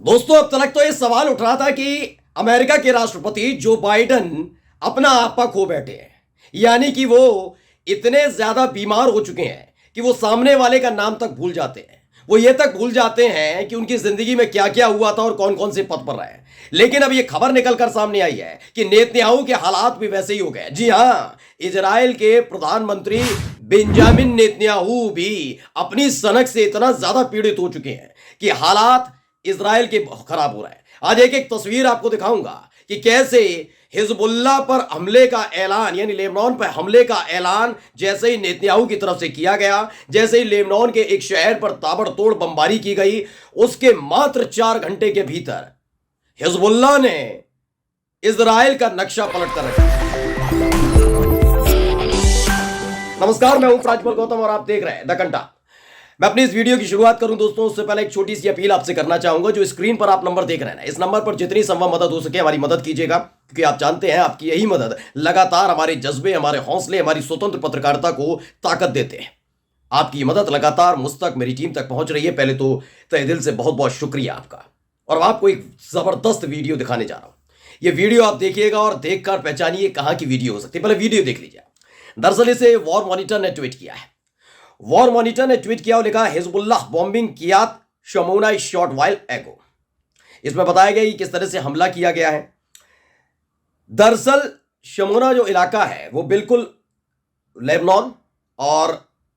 दोस्तों, अब तक तो ये सवाल उठ रहा था कि अमेरिका के राष्ट्रपति जो बाइडन अपना आपा खो बैठे हैं, यानी कि वो इतने ज्यादा बीमार हो चुके हैं कि वो सामने वाले का नाम तक भूल जाते हैं। वो ये तक भूल जाते हैं कि उनकी जिंदगी में क्या क्या हुआ था और कौन कौन से पद पर रहे हैं। लेकिन अब ये खबर निकलकर सामने आई है कि नेतन्याहू के हालात भी वैसे ही हो गए। जी हां, इजराइल के प्रधानमंत्री बेंजामिन नेतन्याहू भी अपनी सनक से इतना ज्यादा पीड़ित हो चुके हैं कि हालात इजराइल के खराब हो रहे हैं। आज एक एक तस्वीर आपको दिखाऊंगा कि कैसे हिजबुल्लाह पर हमले का ऐलान, यानी लेबनान पर हमले का ऐलान जैसे ही नेतन्याहू की तरफ से किया गया, जैसे ही लेबनान के एक शहर पर ताबड़तोड़ बमबारी की गई, उसके मात्र 4 घंटे के भीतर हिजबुल्लाह ने इजराइल का नक्शा पलट कर रखा। नमस्कार, मैं हूं प्राजमल गौतम और आप देख रहे हैं द कंटा। मैं अपनी इस वीडियो की शुरुआत करूं दोस्तों, उससे पहले एक छोटी सी अपील आपसे करना चाहूंगा। जो स्क्रीन पर आप नंबर देख रहे हैं ना, इस नंबर पर जितनी संभव मदद हो सके हमारी मदद कीजिएगा, क्योंकि आप जानते हैं आपकी यही मदद लगातार हमारे जज्बे, हमारे हौसले, हमारी स्वतंत्र पत्रकारिता को ताकत देते हैं। आपकी मदद लगातार मुझ तक, मेरी टीम तक पहुंच रही है। पहले तो तहे दिल से बहुत बहुत शुक्रिया आपका। और आपको एक जबरदस्त वीडियो दिखाने जा रहा हूं। यह वीडियो आप देखिएगा और देखकर पहचानिए कहां की वीडियो हो सकती है। पहले वीडियो देख लीजिए। दरअसल इसे वॉर मॉनिटर ने ट्वीट किया है। वॉर मॉनिटर ने ट्वीट किया और लिखा, Hezbollah bombing Kiryat Shmona short while ago. इसमें बताया गया कि किस तरह से हमला किया गया है। दरअसल शमोना जो इलाका है वो बिल्कुल लेबनान और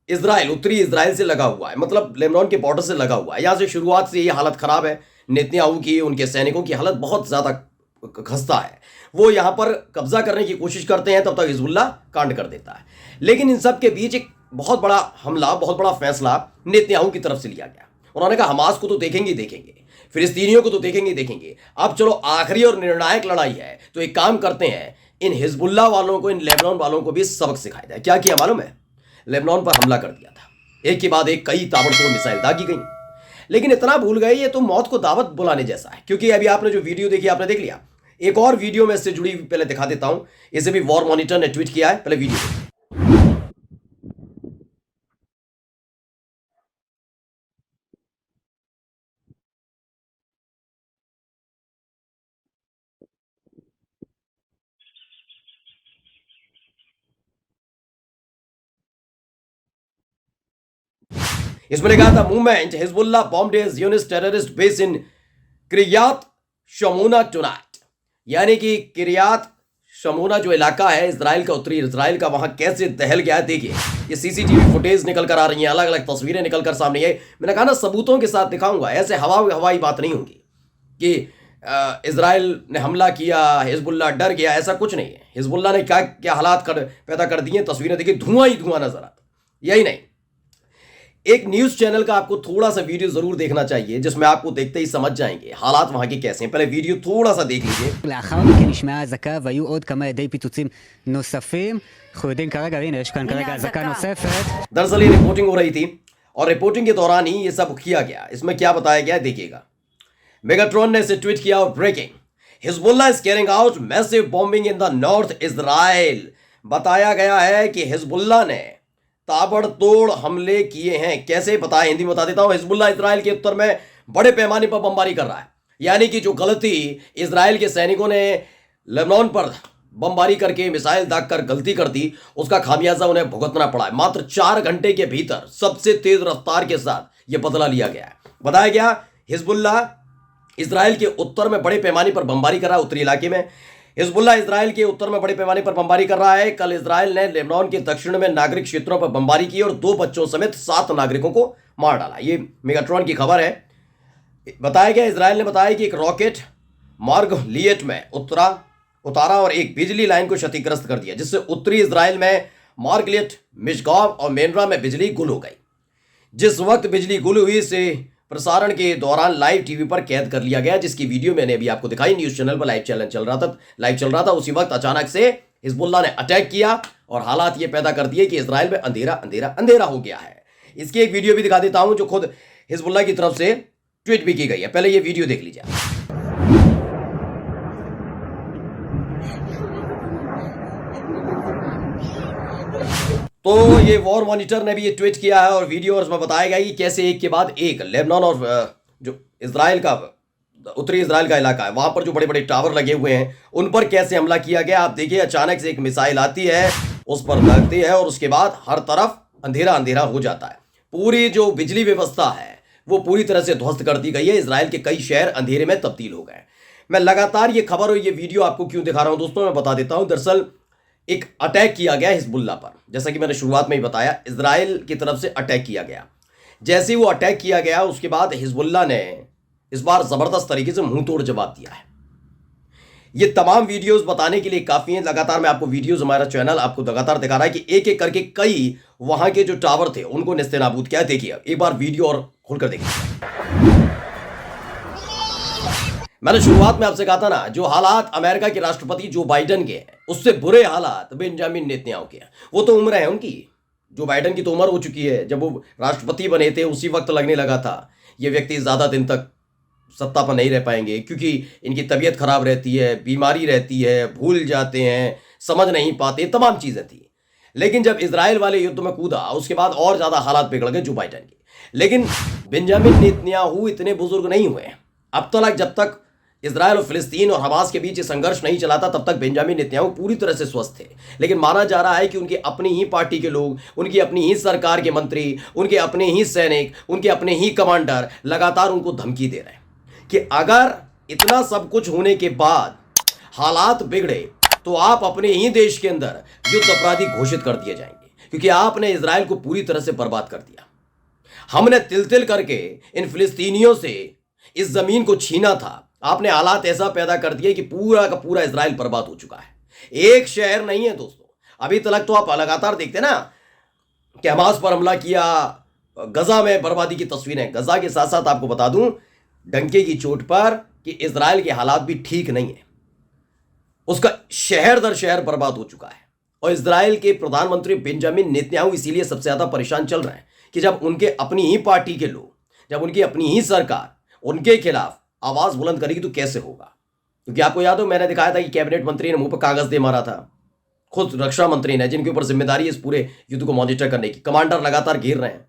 इजराइल, उत्तरी इजराइल से लगा हुआ है, मतलब लेबनान के बॉर्डर से लगा हुआ है। यहां से शुरुआत से ये हालत खराब है। नेतन्याहू की, उनके सैनिकों की हालत बहुत ज्यादा खस्ता है। वो यहां पर कब्जा करने की कोशिश करते हैं, तब तक हिजबुल्लाह कांड कर देता है। लेकिन इन सब के बीच एक बहुत बड़ा हमला, बहुत बड़ा फैसला नेतन्याहू की तरफ से लिया गया। उन्होंने कहा, हमास को तो देखेंगे देखेंगे, फिलिस्तीनियों को तो देखेंगे देखेंगे, अब चलो आखिरी और निर्णायक लड़ाई है, तो एक काम करते हैं, इन हिजबुल्लाह वालों को, इन लेबनान वालों को भी सबक सिखाया जाए। क्या किया मालूम है? लेबनान पर हमला कर दिया था। एक के बाद एक कई ताबड़तोड़ मिसाइल दागी गई। लेकिन इतना भूल गए, ये तो मौत को दावत बुलाने जैसा है। क्योंकि अभी आपने जो वीडियो देखी, आपने देख लिया। एक और वीडियो में इससे जुड़ी पहले दिखा देता हूं। इसे भी वॉर मॉनिटर ने ट्वीट किया है। पहले वीडियो देखिए। इसमें लिखा था, movement Hezbollah bombed Zionist terrorist base in Kiryat Shmona tonight. यानी कि किर्यात शमूना जो इलाका है इजराइल का, उत्तरी इजराइल का, वहां कैसे दहल गया है। देखिए, ये सीसीटीवी फुटेज निकल कर आ रही हैं, अलग अलग तस्वीरें निकल कर सामने आई। मैंने कहा ना, सबूतों के साथ दिखाऊंगा। ऐसे हवाई बात नहीं होगी कि इजराइल ने हमला किया, हिजबुल्लाह डर गया, ऐसा कुछ नहीं है। हिजबुल्लाह ने क्या क्या हालात पैदा कर दिए, तस्वीरें देखिए, धुआं ही धुआं नजर आता। यही नहीं, एक न्यूज चैनल का आपको थोड़ा सा वीडियो जरूर देखना चाहिए, जिसमें आपको देखते ही समझ जाएंगे हालात वहां के कैसे हैं। पहले वीडियो थोड़ा सा देख लीजिए। לאחר מכן נשמעה אזעקה והיו עוד כמה עדי פיצוצים נוספים. אנחנו יודעים כרגע, הנה יש כאן כרגע אזעקה नौसेफत। दरअसल ये रिपोर्टिंग हो रही थी और रिपोर्टिंग के दौरान ही ये सब किया गया। इसमें क्या बताया गया देखिएगा। मेगाट्रॉन ने इसे ट्वीट किया और breaking, Hezbollah is carrying out massive bombing in the north Israel. बताया गया है कि हिजबुल्लाह ने ताबड़तोड़ हमले किए हैं। कैसे बताया, हिंदी में बता देता हूं। हिजबुल्लाह इजराइल के उत्तर में बड़े पैमाने पर बमबारी कर रहा है। यानी कि जो गलती इजराइल के सैनिकों ने लेबनान पर बमबारी करके, मिसाइल दागकर गलती कर दी, उसका खामियाजा उन्हें भुगतना पड़ा है। मात्र 4 घंटे के भीतर सबसे तेज रफ्तार के साथ यह बदला लिया गया है। बताया गया, हिजबुल्लाह इजराइल के उत्तर में बड़े पैमाने पर बमबारी कर रहा है। उत्तरी इलाके में हिजबुल्लाह इजराइल के उत्तर में बड़े पैमाने पर बमबारी कर रहा है। कल इजराइल ने लेबनान के दक्षिण में नागरिक क्षेत्रों पर बमबारी की और 2 बच्चों समेत 7 नागरिकों को मार डाला। ये मेगाट्रॉन की खबर है। बताया गया, इजराइल ने बताया कि एक रॉकेट मार्ग लिएट में उतारा और एक बिजली लाइन को क्षतिग्रस्त कर दिया, जिससे उत्तरी इजराइल में मार्गलिएट, मिशगाव और मेनरा में बिजली गुल हो गई। जिस वक्त बिजली गुल हुई से प्रसारण के दौरान लाइव टीवी पर कैद कर लिया गया, जिसकी वीडियो मैंने अभी आपको दिखाई। न्यूज चैनल पर लाइव चल रहा था। उसी वक्त अचानक से हिजबुल्लाह ने अटैक किया और हालात ये पैदा कर दिए कि इजराइल में अंधेरा अंधेरा अंधेरा हो गया है। इसकी एक वीडियो भी दिखा देता हूं, जो खुद हिजबुल्लाह की तरफ से ट्वीट भी की गई है। पहले ये वीडियो देख लीजिए। तो ये वॉर मॉनिटर ने भी ये ट्वीट किया है और वीडियो, और उसमें बताया गया कि कैसे एक के बाद एक लेबनान और जो इजराइल का उत्तरी इजराइल का इलाका है, वहां पर जो बड़े बड़े टावर लगे हुए हैं उन पर कैसे हमला किया गया। आप देखिए, अचानक से एक मिसाइल आती है, उस पर लगती है और उसके बाद हर तरफ अंधेरा अंधेरा हो जाता है। पूरी जो बिजली व्यवस्था है वो पूरी तरह से ध्वस्त कर दी गई है। इजराइल के कई शहर अंधेरे में तब्दील हो गए। मैं लगातार ये खबर और ये वीडियो आपको क्यों दिखा रहा हूं दोस्तों, मैं बता देता हूं। दरअसल एक अटैक किया गया हिजबुल्लाह पर, जैसा कि मैंने शुरुआत में ही बताया, इजराइल की तरफ से अटैक किया गया। जैसे ही वो अटैक किया गया उसके बाद हिजबुल्लाह ने इस बार जबरदस्त तरीके से मुंह तोड़ जवाब दिया है। ये तमाम वीडियोस बताने के लिए काफी हैं। लगातार मैं आपको वीडियोस, हमारा चैनल आपको लगातार दिखा रहा है कि एक एक करके कई वहां के जो टावर थे उनको नेस्तनाबूद किया। देखिए एक बार वीडियो और खुलकर देखिए। मैंने शुरुआत में आपसे कहा था ना, जो हालात अमेरिका के राष्ट्रपति जो बाइडेन के हैं उससे बुरे हालात बेंजामिन नेतन्याहू के हैं। वो तो उम्र है उनकी, जो बाइडेन की तो उम्र हो चुकी है। जब वो राष्ट्रपति बने थे उसी वक्त लगने लगा था ये व्यक्ति ज्यादा दिन तक सत्ता पर नहीं रह पाएंगे, क्योंकि इनकी तबीयत खराब रहती है, बीमारी रहती है, भूल जाते हैं, समझ नहीं पाते, तमाम चीजें थी। लेकिन जब इजराइल वाले युद्ध में कूदा उसके बाद और ज्यादा हालात बिगड़ गए जो बाइडेन के। लेकिन बेंजामिन नेतन्याहू इतने बुजुर्ग नहीं हुए। अब तक जब तक इजराइल और फिलिस्तीन और हमास के बीच ये संघर्ष नहीं चला था तब तक बेंजामिन नेतन्याहू पूरी तरह से स्वस्थ थे। लेकिन माना जा रहा है कि उनकी अपनी ही पार्टी के लोग, उनकी अपनी ही सरकार के मंत्री, उनके अपने ही सैनिक, उनके अपने ही कमांडर लगातार उनको धमकी दे रहे हैं कि अगर इतना सब कुछ होने के बाद हालात बिगड़े तो आप अपने ही देश के अंदर युद्ध अपराधी घोषित कर दिए जाएंगे, क्योंकि आपने इजराइल को पूरी तरह से बर्बाद कर दिया। हमने तिल तिल करके इन फिलिस्तीनियों से इस जमीन को छीना था। आपने हालात ऐसा पैदा कर दिए कि पूरा का पूरा इजराइल बर्बाद हो चुका है। एक शहर नहीं है दोस्तों। अभी तक तो आप लगातार देखते ना कि हमास पर हमला किया, गजा में बर्बादी की तस्वीरें। गजा के साथ साथ आपको बता दूं डंके की चोट पर कि इजराइल के हालात भी ठीक नहीं है। उसका शहर दर शहर बर्बाद हो चुका है। और इजराइल के प्रधानमंत्री बेंजामिन नेतन्याहू इसीलिए सबसे ज्यादा परेशान चल रहे हैं कि जब उनके अपनी ही पार्टी के लोग, जब उनकी अपनी ही सरकार उनके खिलाफ आवाज बुलंद करेगी तो कैसे होगा। क्योंकि आपको याद हो मैंने दिखाया था कि कैबिनेट मंत्री ने मुंह पर कागज दे मारा था। खुद रक्षा मंत्री ने, जिनके ऊपर जिम्मेदारी है इस पूरे युद्ध को मॉनिटर करने की, कमांडर लगातार घेर रहे हैं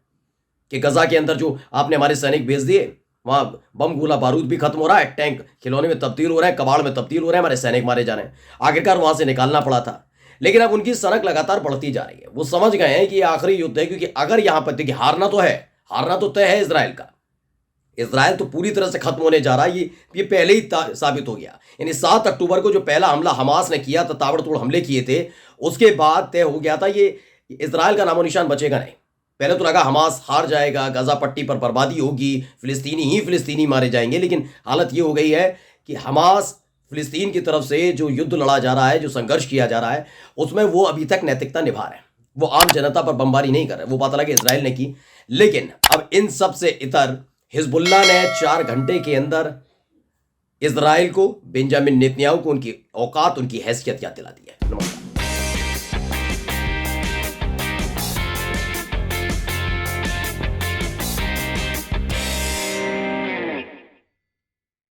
कि गजा के अंदर जो आपने हमारे सैनिक भेज दिए वहां बम गोला बारूद भी खत्म हो रहा है, टैंक खिलौने में तब्दील हो रहे हैं, कबाड़ में तब्दील हो रहे हैं, हमारे सैनिक मारे जा रहे हैं। आखिरकार वहां से निकालना पड़ा था। लेकिन अब उनकी सनक लगातार बढ़ती जा रही है। वो समझ गए हैं कि ये आखिरी युद्ध है, क्योंकि अगर यहां पर देखिए हारना तो है, हारना तो तय है इजराइल का। इजराइल तो पूरी तरह से खत्म होने जा रहा है। ये पहले ही साबित हो गया। यानी 7 अक्टूबर को जो पहला हमला हमास ने किया था, ताबड़तोड़ हमले किए थे, उसके बाद तय हो गया था ये इजराइल का नामो निशान बचेगा नहीं। पहले तो लगा हमास हार जाएगा, गजा पट्टी पर बर्बादी होगी, फिलिस्तीनी मारे जाएंगे। लेकिन हालत ये हो गई है कि हमास फिलिस्तीन की तरफ से जो युद्ध लड़ा जा रहा है, जो संघर्ष किया जा रहा है, उसमें वो अभी तक नैतिकता निभा रहे हैं। वो आम जनता पर बमबारी नहीं कर रहे। वो बात अलग है इजराइल ने की। लेकिन अब इन सब से इतर हिजबुल्लाह ने 4 घंटे के अंदर इजराइल को, बेंजामिन नेतन्याहू को उनकी औकात, उनकी हैसियत याद दिला दी है। नमस्कार।